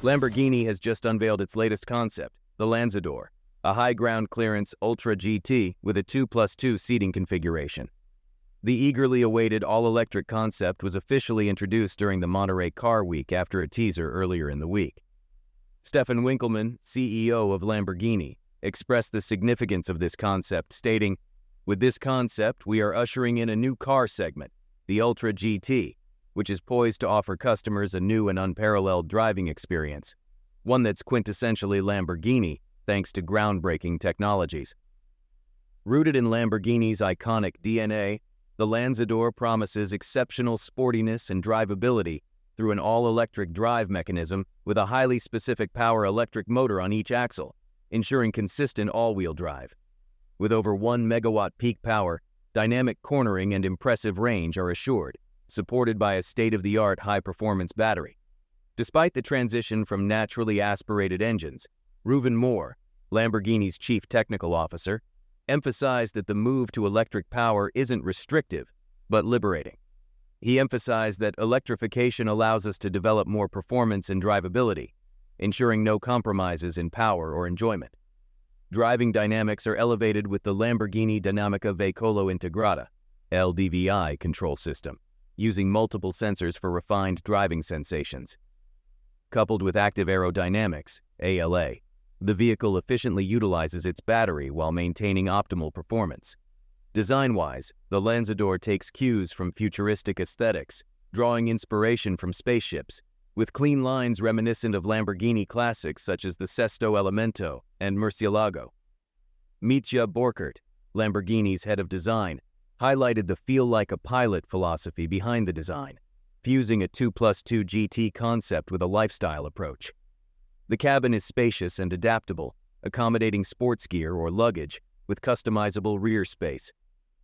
Lamborghini has just unveiled its latest concept, the Lanzador, a high ground clearance Ultra GT with a 2+2 seating configuration. The eagerly awaited all-electric concept was officially introduced during the Monterey Car Week after a teaser earlier in the week. Stephan Winkelmann, CEO of Lamborghini, expressed the significance of this concept, stating, "With this concept, we are ushering in a new car segment, the Ultra GT, which is poised to offer customers a new and unparalleled driving experience, one that's quintessentially Lamborghini thanks to groundbreaking technologies." Rooted in Lamborghini's iconic DNA, the Lanzador promises exceptional sportiness and drivability through an all-electric drive mechanism with a highly specific power electric motor on each axle, ensuring consistent all-wheel drive. With over 1 megawatt peak power, dynamic cornering and impressive range are assured, supported by a state-of-the-art high-performance battery. Despite the transition from naturally aspirated engines, Reuven Moore, Lamborghini's chief technical officer, emphasized that the move to electric power isn't restrictive, but liberating. He emphasized that electrification allows us to develop more performance and drivability, ensuring no compromises in power or enjoyment. Driving dynamics are elevated with the Lamborghini Dinamica Veicolo Integrata, LDVI control system, using multiple sensors for refined driving sensations. Coupled with active aerodynamics, ALA, the vehicle efficiently utilizes its battery while maintaining optimal performance. Design-wise, the Lanzador takes cues from futuristic aesthetics, drawing inspiration from spaceships, with clean lines reminiscent of Lamborghini classics such as the Sesto Elemento and Murcielago. Mitja Borkert, Lamborghini's head of design, highlighted the feel-like-a-pilot philosophy behind the design, fusing a 2+2 GT concept with a lifestyle approach. The cabin is spacious and adaptable, accommodating sports gear or luggage with customizable rear space.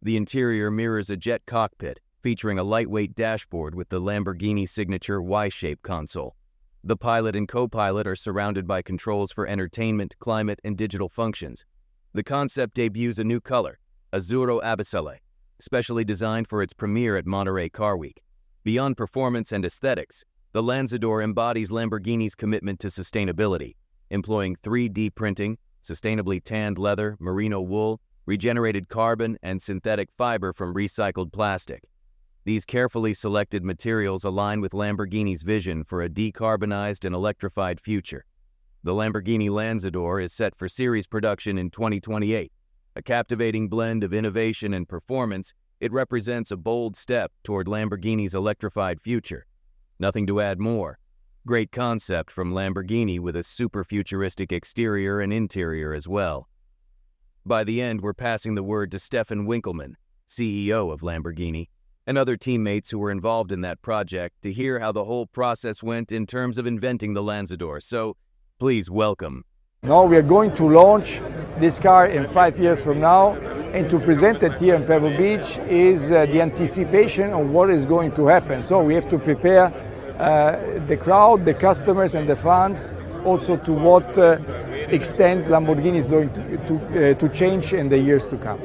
The interior mirrors a jet cockpit, featuring a lightweight dashboard with the Lamborghini signature Y-shaped console. The pilot and co-pilot are surrounded by controls for entertainment, climate, and digital functions. The concept debuts a new color, Azzurro Abyssale, specially designed for its premiere at Monterey Car Week. Beyond performance and aesthetics, the Lanzador embodies Lamborghini's commitment to sustainability, employing 3D printing, sustainably tanned leather, merino wool, regenerated carbon, and synthetic fiber from recycled plastic. These carefully selected materials align with Lamborghini's vision for a decarbonized and electrified future. The Lamborghini Lanzador is set for series production in 2028. A captivating blend of innovation and performance, it represents a bold step toward Lamborghini's electrified future. Nothing to add more. Great concept from Lamborghini with a super futuristic exterior and interior as well. By the end, we're passing the word to Stephan Winkelmann, CEO of Lamborghini, and other teammates who were involved in that project to hear how the whole process went in terms of inventing the Lanzador. So, please welcome. Now we are going to launch this car in 5 years from now, and to present it here in Pebble Beach is the anticipation of what is going to happen. So we have to prepare the crowd, the customers and the fans also to what extent Lamborghini is going to change in the years to come.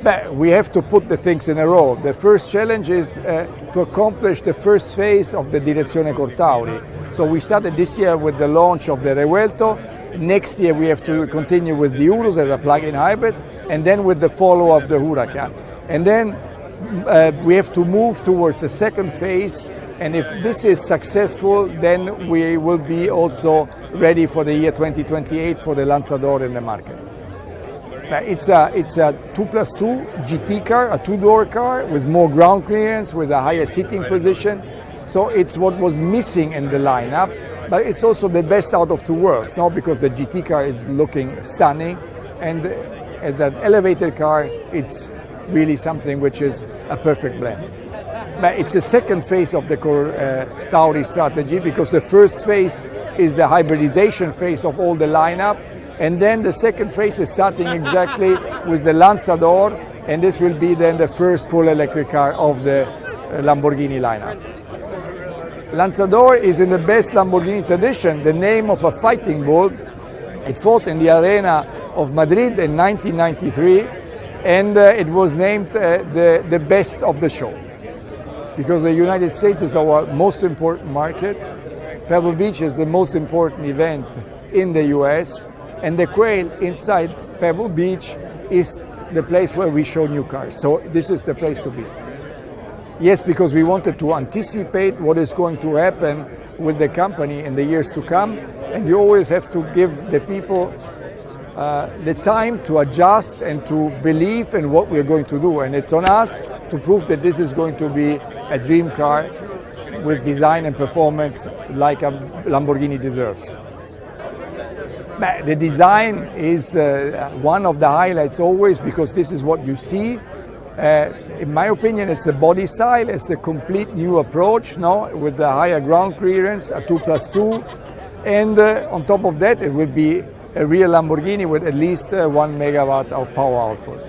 But we have to put the things in a row. The first challenge is to accomplish the first phase of the Direzione Cortauri. So we started this year with the launch of the Revuelto. Next year we have to continue with the Urus as a plug-in hybrid, and then with the follow of the Huracan. And then we have to move towards the second phase, and if this is successful, then we will be also ready for the year 2028 for the Lanzador in the market. It's a 2+2 GT car, a two-door car with more ground clearance, with a higher seating position. So it's what was missing in the lineup, but it's also the best out of two worlds, no? Because the GT car is looking stunning, and as an elevated car, it's really something which is a perfect blend. But it's the second phase of the Tauri strategy, because the first phase is the hybridization phase of all the lineup, and then the second phase is starting exactly with the Lanzador, and this will be then the first full electric car of the Lamborghini lineup. Lanzador is in the best Lamborghini tradition, the name of a fighting bull. It fought in the arena of Madrid in 1993, and it was named the best of the show, because the United States is our most important market, Pebble Beach is the most important event in the US, and the quail inside Pebble Beach is the place where we show new cars. So this is the place to be. Yes, because we wanted to anticipate what is going to happen with the company in the years to come, and you always have to give the people the time to adjust and to believe in what we're going to do. And it's on us to prove that this is going to be a dream car with design and performance like a Lamborghini deserves. The design is one of the highlights always, because this is what you see. In my opinion, it's a body style. It's a complete new approach now with the higher ground clearance, a 2+2. And on top of that, it will be a real Lamborghini with at least 1 megawatt of power output.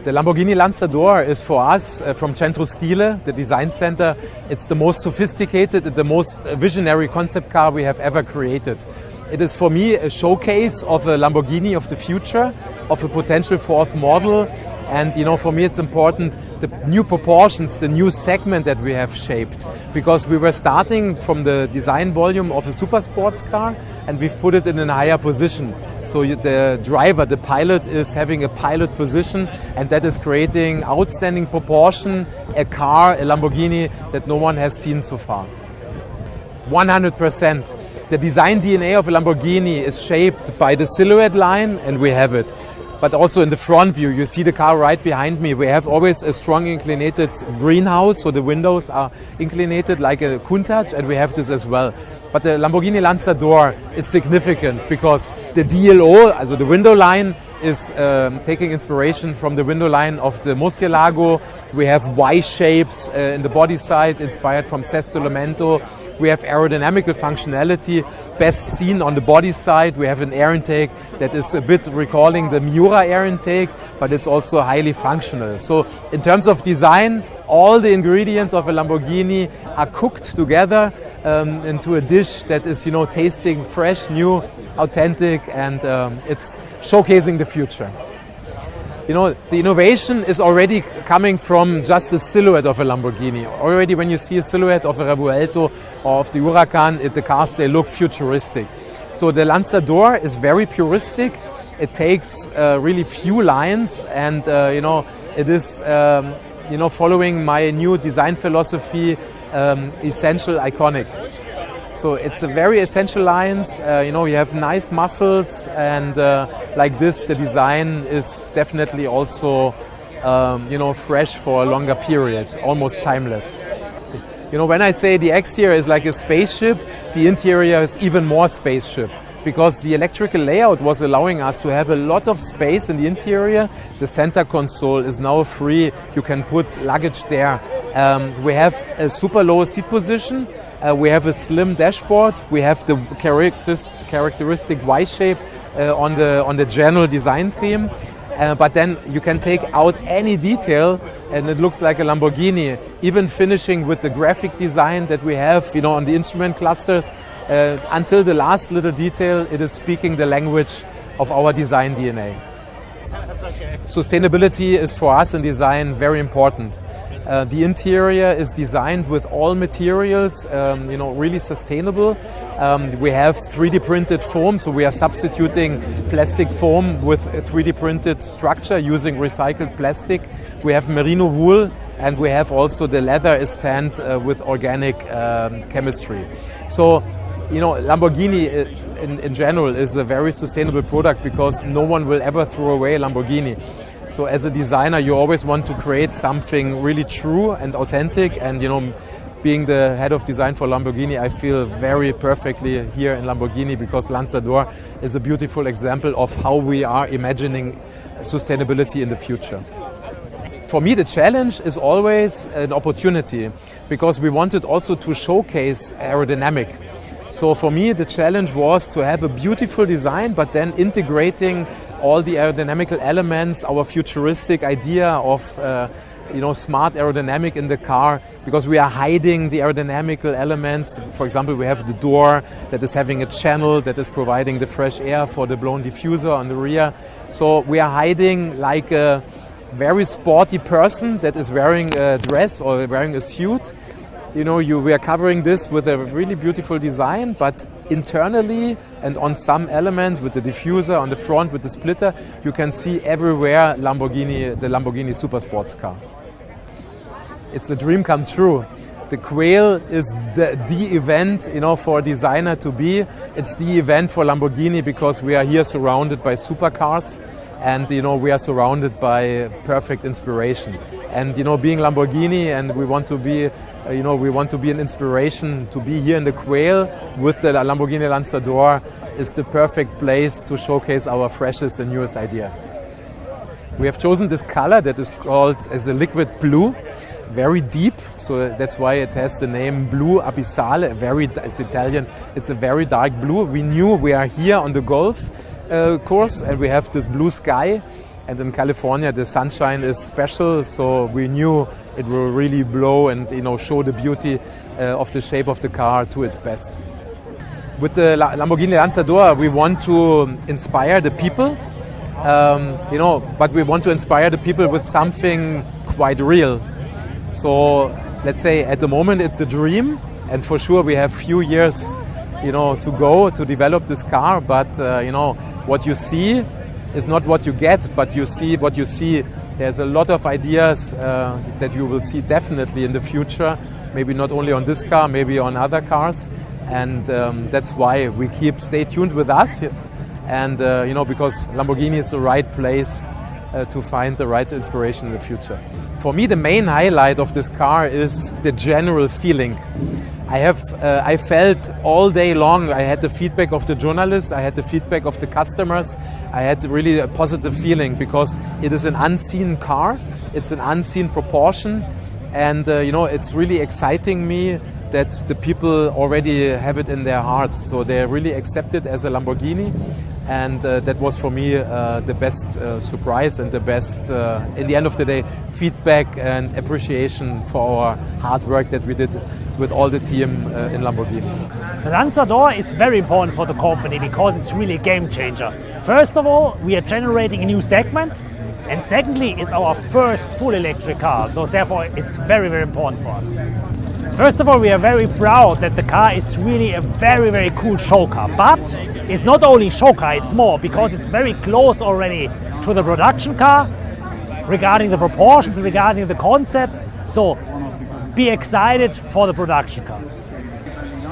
The Lamborghini Lanzador is for us, from Centro Stile, the design center, it's the most sophisticated, the most visionary concept car we have ever created. It is for me a showcase of a Lamborghini of the future, of a potential fourth model. And for me it's important, the new proportions, the new segment that we have shaped. Because we were starting from the design volume of a super sports car, and we've put it in a higher position. So the driver, the pilot, is having a pilot position, and that is creating outstanding proportion, a car, a Lamborghini that no one has seen so far. 100%. The design DNA of a Lamborghini is shaped by the silhouette line, and we have it. But also in the front view, you see the car right behind me. We have always a strong inclinated greenhouse, so the windows are inclinated like a Countach, and we have this as well. But the Lamborghini Lanzador is significant because the DLO, also the window line, is taking inspiration from the window line of the Murcielago. We have Y shapes in the body side, inspired from Sesto Elemento. We have aerodynamical functionality, best seen on the body side. We have an air intake that is a bit recalling the Miura air intake, but it's also highly functional. So in terms of design, all the ingredients of a Lamborghini are cooked together into a dish that is, tasting fresh, new, authentic, and it's showcasing the future. The innovation is already coming from just the silhouette of a Lamborghini. Already when you see a silhouette of a Revuelto or of the Huracan, the cars, they look futuristic. So the Lanzador is very puristic. It takes really few lines, and it is following my new design philosophy, essential, iconic. So it's a very essential lines. You have nice muscles, and like this, the design is definitely also fresh for a longer period, almost timeless. When I say the exterior is like a spaceship, the interior is even more spaceship, because the electrical layout was allowing us to have a lot of space in the interior. The center console is now free. You can put luggage there. We have a super low seat position. We have a slim dashboard. We have the characteristic Y shape on the general design theme. But then you can take out any detail and it looks like a Lamborghini, even finishing with the graphic design that we have on the instrument clusters. Until the last little detail, it is speaking the language of our design DNA. Sustainability is for us in design very important. The interior is designed with all materials, really sustainable. We have 3D printed foam, so we are substituting plastic foam with a 3D printed structure using recycled plastic. We have merino wool, and we have also the leather is tanned with organic chemistry. So, Lamborghini in general is a very sustainable product because no one will ever throw away a Lamborghini. So as a designer, you always want to create something really true and authentic. And being the head of design for Lamborghini, I feel very perfectly here in Lamborghini, because Lanzador is a beautiful example of how we are imagining sustainability in the future. For me, the challenge is always an opportunity, because we wanted also to showcase aerodynamic. So for me, the challenge was to have a beautiful design, but then integrating all the aerodynamical elements, our futuristic idea of smart aerodynamic in the car, because we are hiding the aerodynamical elements. For example, we have the door that is having a channel that is providing the fresh air for the blown diffuser on the rear. So we are hiding like a very sporty person that is wearing a dress or wearing a suit. we are covering this with a really beautiful design, but internally and on some elements with the diffuser on the front, with the splitter, you can see everywhere the Lamborghini super sports car. It's a dream come true. The Quail is the event, for a designer to be. It's the event for Lamborghini because we are here surrounded by supercars, and we are surrounded by perfect inspiration. And being Lamborghini, and we want to be an inspiration to be here in the Quail with the Lamborghini Lanzador is the perfect place to showcase our freshest and newest ideas. We have chosen this color that is called as a liquid blue, very deep, so that's why it has the name Blue Abyssale. It's Italian. It's a very dark blue. We knew we are here on the golf course, and we have this blue sky. And in California, the sunshine is special, so we knew it will really blow and show the beauty of the shape of the car to its best. With the Lamborghini Lanzador, we want to inspire the people, but we want to inspire the people with something quite real. So let's say at the moment it's a dream, and for sure we have few years, to go to develop this car. But what you see is not what you get, but you see what you see. There's a lot of ideas that you will see definitely in the future, maybe not only on this car, maybe on other cars. And that's why we stay tuned with us. And, because Lamborghini is the right place to find the right inspiration in the future. For me, the main highlight of this car is the general feeling. I felt all day long, I had the feedback of the journalists, I had the feedback of the customers, I had really a positive feeling because it is an unseen car, it's an unseen proportion, and it's really exciting me that the people already have it in their hearts, so they really accept it as a Lamborghini, and that was for me the best surprise and the best, in the end of the day, feedback and appreciation for our hard work that we did with all the team in Lamborghini. The Lanzador is very important for the company because it's really a game changer. First of all, we are generating a new segment, and secondly, it's our first full electric car, so therefore it's very, very important for us. First of all, we are very proud that the car is really a very, very cool show car, but it's not only show car, it's more, because it's very close already to the production car regarding the proportions, regarding the concept, so be excited for the production car.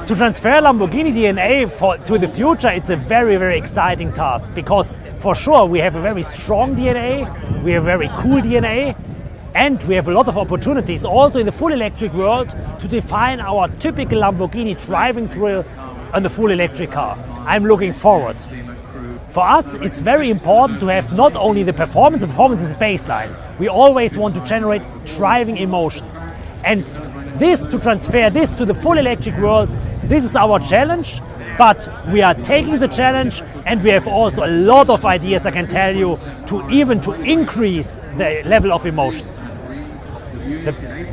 To transfer Lamborghini DNA to the future, it's a very, very exciting task because for sure we have a very strong DNA, we have a very cool DNA, and we have a lot of opportunities also in the full electric world to define our typical Lamborghini driving thrill on the full electric car. I'm looking forward. For us, it's very important to have not only the performance is a baseline. We always want to generate driving emotions. And to transfer this to the full electric world, this is our challenge, but we are taking the challenge, and we have also a lot of ideas, I can tell you, to increase the level of emotions. The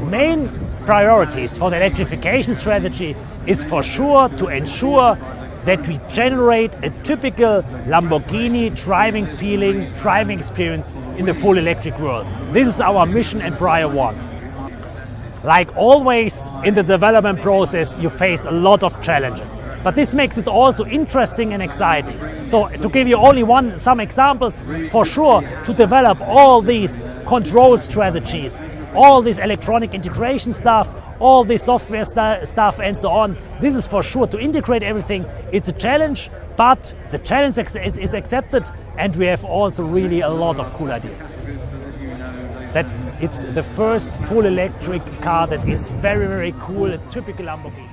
main priorities for the electrification strategy is for sure to ensure that we generate a typical Lamborghini driving feeling, driving experience in the full electric world. This is our mission and prior one. Like always in the development process, you face a lot of challenges, but this makes it also interesting and exciting. So to give you only some examples, for sure to develop all these control strategies, all this electronic integration stuff, all this software stuff and so on, this is for sure to integrate everything. It's a challenge, but the challenge is accepted, and we have also really a lot of cool ideas. That it's the first full electric car that is very, very cool, a typical Lamborghini.